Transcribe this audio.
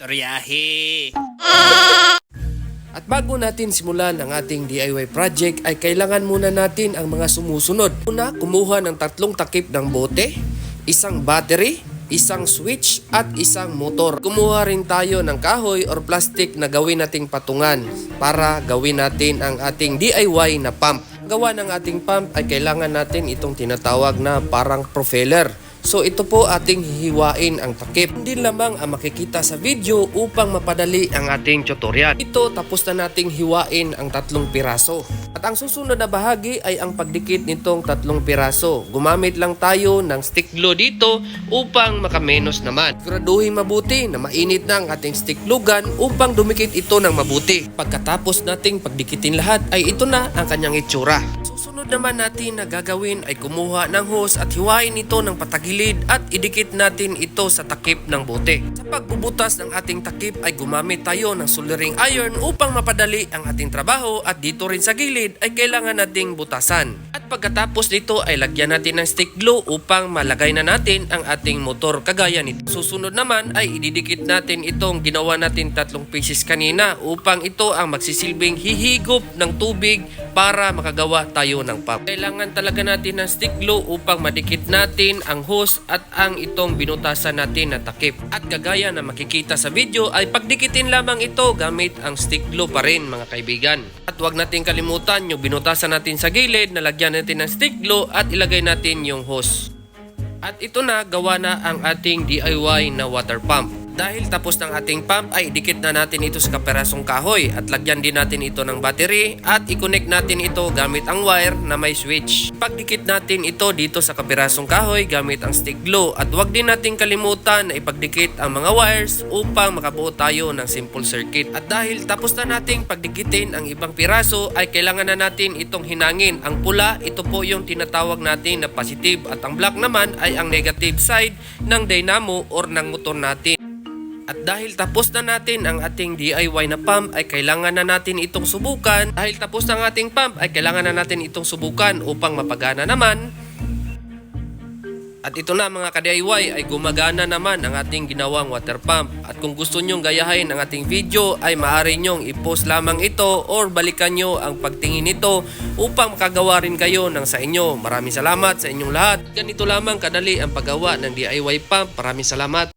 Riyahe. At bago natin simulan ang ating DIY project ay kailangan muna natin ang mga sumusunod. Una, kumuha ng 3 takip ng bote, isang battery, isang switch at isang motor. Kumuha rin tayo ng kahoy or plastic na gawin nating patungan para gawin natin ang ating DIY na pump. Gawa ng ating pump ay kailangan natin itong tinatawag na parang propeller. So ito po ating hihiwain ang takip. Hindi lamang ang makikita sa video upang mapadali ang ating tutorial. Ito tapos na nating hiwain ang 3 piraso. At ang susunod na bahagi ay ang pagdikit nitong 3 piraso. Gumamit lang tayo ng stick glue dito upang makamenos naman. Siguraduhin mabuti na mainit na ang ating stick glue gun upang dumikit ito ng mabuti. Pagkatapos nating pagdikitin lahat ay ito na ang kanyang itsura. Susunod naman natin na gagawin ay kumuha ng hose at hiwain ito ng patagilid at idikit natin ito sa takip ng bote. Sa pagbubutas ng ating takip ay gumamit tayo ng soldering iron upang mapadali ang ating trabaho at dito rin sa gilid ay kailangan nating butasan. At pagkatapos nito ay lagyan natin ng stick glue upang malagay na natin ang ating motor kagaya nito. Susunod naman ay ididikit natin itong ginawa natin 3 pieces kanina upang ito ang magsisilbing hihigop ng tubig para makagawa tayo ng pump. Kailangan talaga natin ng stick glue upang madikit natin ang hose at ang itong binutasan natin na takip. At kagaya na makikita sa video ay pagdikitin lamang ito gamit ang stick glue pa rin mga kaibigan. At huwag natin kalimutan yung binutasan natin sa gilid, nalagyan natin ng stick glue at ilagay natin yung hose. At ito na, gawa na ang ating DIY na water pump. Dahil tapos ng ating pump ay dikit na natin ito sa kaperasong kahoy at lagyan din natin ito ng battery at i-connect natin ito gamit ang wire na may switch. Pagdikit natin ito dito sa kaperasong kahoy gamit ang stick glue at huwag din natin kalimutan na ipagdikit ang mga wires upang makabuo tayo ng simple circuit. At dahil tapos na nating pagdikitin ang ibang piraso ay kailangan na natin itong hinangin. Ang pula, ito po yung tinatawag natin na positive at ang black naman ay ang negative side ng dynamo or ng motor natin. At dahil tapos na natin ang ating DIY na pump ay kailangan na natin itong subukan. Dahil tapos na ang ating pump ay kailangan na natin itong subukan upang mapagana naman. At ito na mga ka-DIY ay gumagana naman ang ating ginawang water pump. At kung gusto nyong gayahin ang ating video ay maaari nyong i-post lamang ito or balikan nyo ang pagtingin nito upang makagawa rin kayo ng sa inyo. Maraming salamat sa inyong lahat. Ganito lamang kadali ang paggawa ng DIY pump. Maraming salamat.